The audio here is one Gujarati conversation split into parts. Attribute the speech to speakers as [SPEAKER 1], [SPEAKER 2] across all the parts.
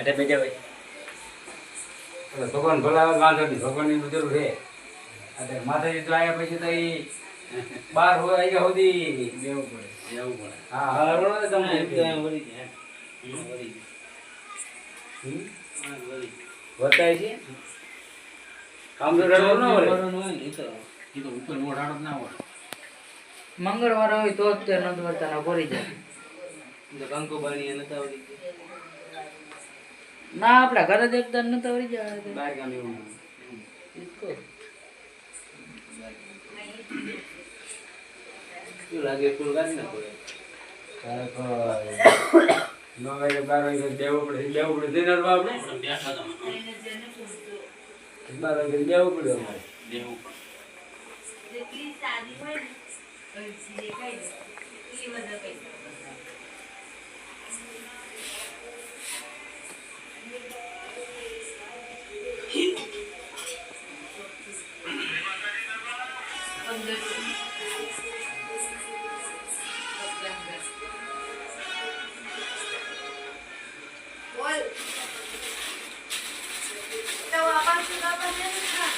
[SPEAKER 1] અરે બેજા ભાઈ
[SPEAKER 2] ભગવાન ભલા વાંધો નહીં, ભગવાનની જરૂર છે. અત્યારે માતાજી તો આવ્યા પછી તો એ 12 વાગ્યા સુધી
[SPEAKER 1] બેવું પડે.
[SPEAKER 2] હા હરો ને તમે બતાય છે કામ તો રહેવું ન હોય.
[SPEAKER 1] ઉપર મોઢાડો ના હોય.
[SPEAKER 3] મંગળવાર હોય તો જ તે નથી વર્તાના ભરી જાય.
[SPEAKER 1] કંકુબાની નતા આવડી
[SPEAKER 3] ના આપડા ઘરે દેખતા નતા વળી જાય.
[SPEAKER 1] બહાર ગામ એવું શું લાગે ફૂલ કાઢી નાખો.
[SPEAKER 2] 9 વાગે 12 વાગે દેવું પડે દિનરમાં આપણે
[SPEAKER 1] બેઠા હતા
[SPEAKER 2] 12 વાગે દેવું પડે અમારે.
[SPEAKER 1] દેવું
[SPEAKER 4] જેટલી સાદી હોય ને અરજી દેખાય ને એ બધા પૈસા બોલ તો આપા સુગા બને ના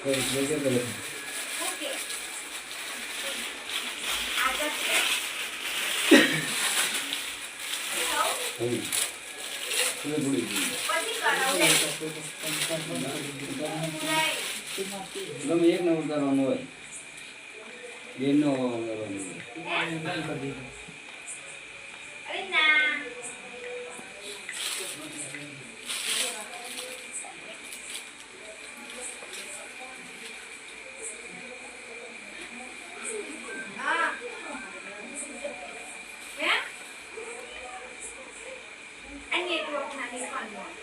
[SPEAKER 2] કોઈ બેજે કરે
[SPEAKER 4] ઓકે આજા છે
[SPEAKER 2] હમ કોઈ ભૂલી ગઈ
[SPEAKER 4] પછી કરાવલે
[SPEAKER 2] ગમે એક ને ઉતારવાનું હોય, બેનો કરવાનું હોય.
[SPEAKER 4] અરે ના હા હે અન્ય નેટવર્ક નથી ફોનમાં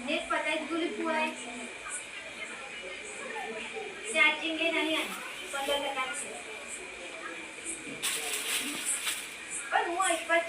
[SPEAKER 4] નેટ પતાઈ ગુલી પુઆય ચાર્જિંગ એ નહીં આની 15% છે પણ હું એક પર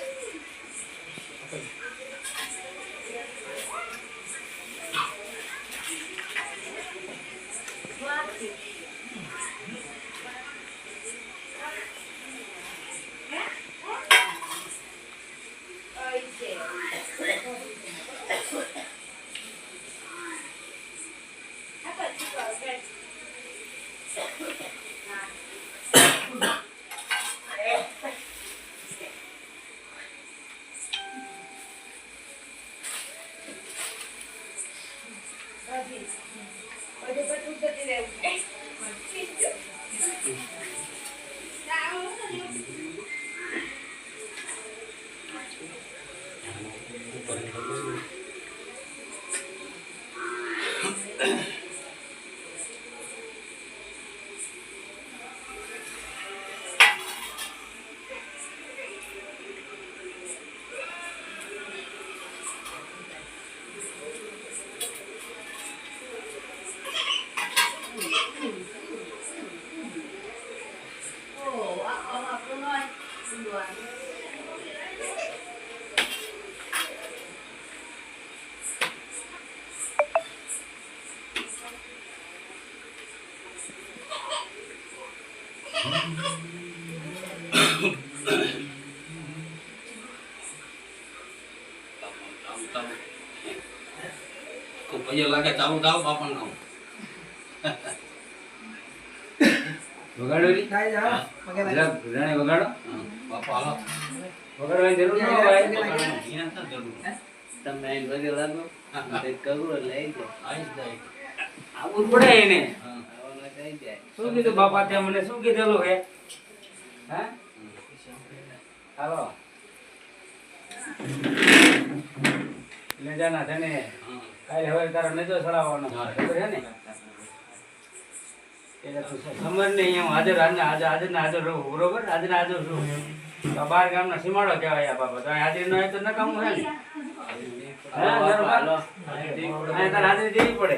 [SPEAKER 1] પૈયા લાગે ચાલુ થાવ બાપા નામ
[SPEAKER 2] વગાડો રી થાય જા રાણે વગાડો
[SPEAKER 1] બાપા હાલો
[SPEAKER 2] વગાડવાની જરૂર ન હોય.
[SPEAKER 3] તમે અહીં વગે લાગો તે કરું એટલે આવી જાય.
[SPEAKER 1] આઈ જાય
[SPEAKER 2] આવું જ પડે એને.
[SPEAKER 3] આવવાના કઈ જાય.
[SPEAKER 2] શું કીધું બાપા તે મને શું કીધેલું હે હે હાલો એટલે જાના તને કાલે હવે તારો નજો ચડાવવાનો ખબર હે ને એટલે તું સમર ને અહીંયા હાજર હાજર રહું બરોબર હાજર રહું તો 12 ગામના સીમાડો કહેવાય આ બાબા તો હાજર ન હોય તો નકામું હે ને હા બરોબર તારે હાજરી દેવી પડે.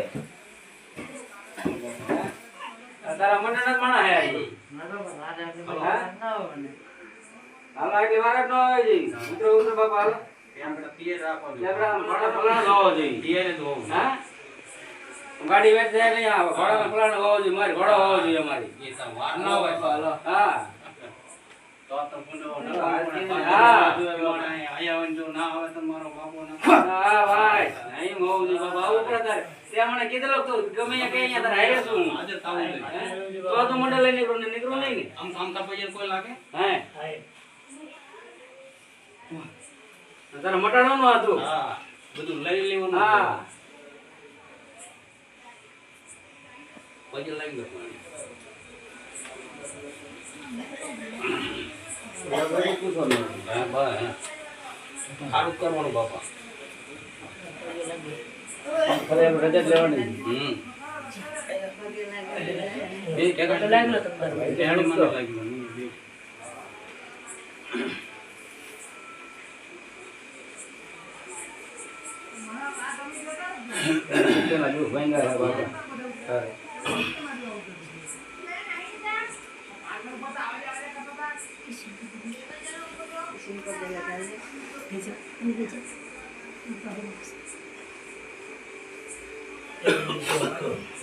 [SPEAKER 2] તારા મને નથી માણા હે હાલો એટલી વાર જ ન હોય જી ઉતરો બાપા હાલો
[SPEAKER 1] આપણે પિયર રાખવાનું
[SPEAKER 2] લેબડા ફલાણ હોવો જોઈએ
[SPEAKER 1] પિયર જ હોવું
[SPEAKER 2] હા ગાડી વેચ જાય નહીં આવે ઘોડા ફલાણ હોવો જોઈએ મારી ઘોડો હોવો જોઈએ અમારી
[SPEAKER 1] એ તો વાર ન હોય
[SPEAKER 2] હાલો હા
[SPEAKER 1] તો પુનો
[SPEAKER 2] હા.
[SPEAKER 1] આયા હોય જો ના આવે તો
[SPEAKER 2] ત્યાં મને કીધેલો તું ગમે અહીંયા કઈ અહીંયા તારે હારે છું હું.
[SPEAKER 5] આજે તાવું નહીં.
[SPEAKER 2] તો મંડળ લઈ નીકળું નહીં ને
[SPEAKER 5] આમ કામ કાપી જાય કોઈ લાગે
[SPEAKER 2] હે તારે મટાડવાનું હતું
[SPEAKER 5] હા બધું લઈ લેવાનું
[SPEAKER 2] હા
[SPEAKER 5] પછી લઈ ગયો
[SPEAKER 2] પૂછવાનું
[SPEAKER 5] હા બસ સારું જ કરવાનું બાપા
[SPEAKER 2] રજત લેવાની
[SPEAKER 5] બે કે
[SPEAKER 3] લાગ્યો તમારે
[SPEAKER 5] બેહાડી મને લાગ્યું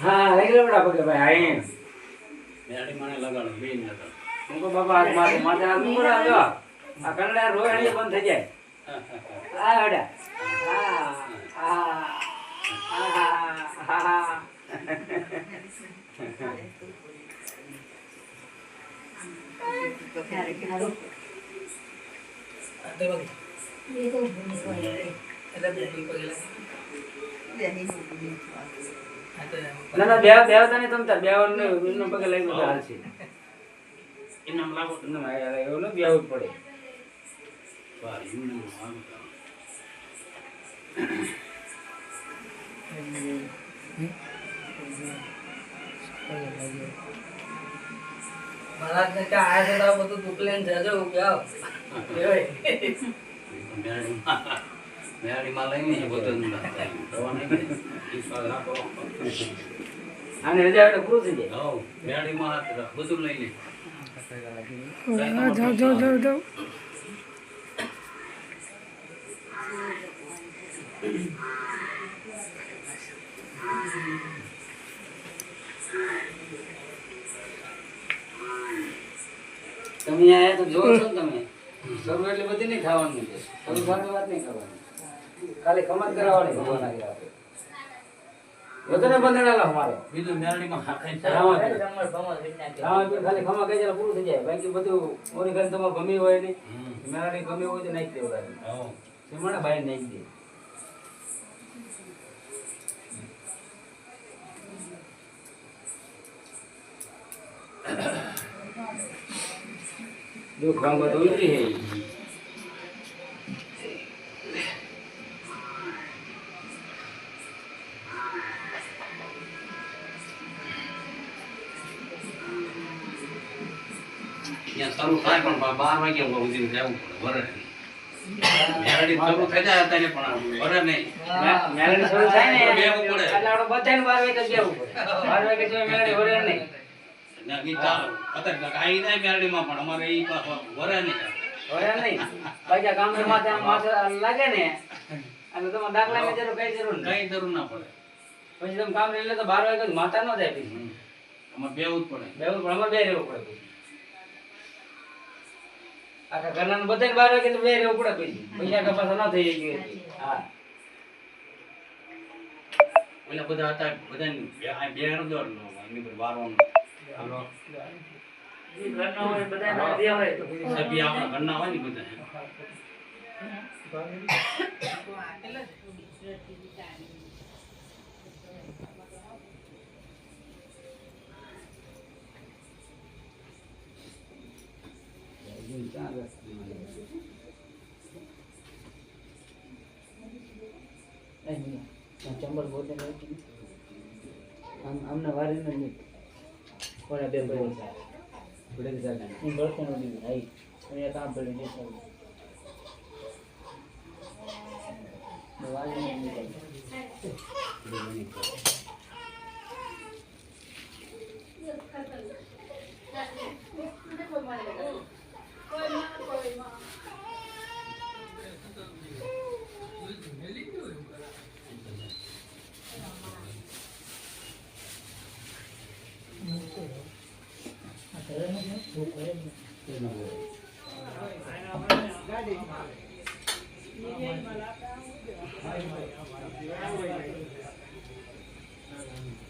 [SPEAKER 2] હા લઈ લો બડા પગે ભાઈ આઈ
[SPEAKER 5] બેહાડી મને લગાડો બે ને લગાડો
[SPEAKER 2] હું કહું બાપા હાથ માથે માથે હાથ મૂકો જો આ કનડા રોહિણી બંધ થઈ જાય આ હડા ના ના બે બેવતા નહીં તમતા બેવન ને પગે લઈ બધા હાલ છે
[SPEAKER 5] ઇનામ લાવો
[SPEAKER 2] એવું ને બેવું જ પડે
[SPEAKER 5] વાહ ઇનામ આવું
[SPEAKER 3] મહારાજ ને ક્યાં આયા છે તો બધું દુકલેન જજો ક્યાં
[SPEAKER 5] મેળીમાં લઈને બધું
[SPEAKER 2] આને રજા એટલે પૂરું થઈ જાય
[SPEAKER 5] મેળીમાં બધું લઈ લે
[SPEAKER 2] તમે આયા તો જોવો છો ને તમે શરૂ એટલે બધી નહીં ખાવાનું છે શરૂ ખાવાની વાત નહીં કરવાની ખાલી ખમત કરાવવાની ભગવાન આગળ આપે વધારે બંધાયેલા અમારે
[SPEAKER 5] બીજું મેળીમાં ખાઈ
[SPEAKER 2] ખાવા
[SPEAKER 3] જમણ ભમર વિના
[SPEAKER 2] ખાલી ખમા કઈ જરા પૂરું થઈ જાય બાકી બધું મોરી ખાલી તમારે ગમી હોય નહીં મેળાની ગમી હોય તો નાખી દેવું સિમણા બહાર નાખી દે જો ખાવા તો ઉતરી હે
[SPEAKER 5] ત્યાં શરૂ થાય પણ 12 વાગ્યા સુધી જવું પડે મેળડી શરૂ થઈ જાય અત્યારે પણ વરે નહીં
[SPEAKER 2] મેળાની શરૂ થાય ને
[SPEAKER 5] બેવું પડે.
[SPEAKER 2] એટલે આપણે બધાને 12 વાગે જ જવું પડે 12 વાગે જો મેળાની વરે નહીં
[SPEAKER 5] ના, ઈ ચાલો. અત્યારે કાંઈ નહીં મેળડીમાં પણ અમારે ઈ પાછો વરે નહીં
[SPEAKER 2] વરે નહીં બાકી કામ માથે આમ માથે લાગે ને અને તમારે દાખલાની જરૂર કઈ જરૂર નહીં
[SPEAKER 5] કઈ જરૂર ના પડે
[SPEAKER 2] પછી તમે કામ લઈ લે તો 12 વાગે જ માથા ન જાય પછી
[SPEAKER 5] અમારે બેવું જ પડે
[SPEAKER 2] બેવું પણ અમારે બે રહેવું પડે પછી આખા ઘરના બધાને 12 વાગે તો બે રહેવું પડે પછી પૈસા કપાસા ન થઈ જાય હા
[SPEAKER 5] ઓલા બધા હતા બધાને બેહાડો દો એની પર વારવાનું હાલો
[SPEAKER 3] ઘરના હોય બધા દે હોય તો
[SPEAKER 5] સભ્ય આપણા ઘરના હોય ને બધા
[SPEAKER 3] ચંબલ બોતે આમને વારી નહીં કોને બે ભાઈ
[SPEAKER 2] પડે જાય
[SPEAKER 3] હું બળકો નો દીધું આઈ અહીંયા કામ પડ્યું જે સૌ વારી નહીં
[SPEAKER 1] ના, ના.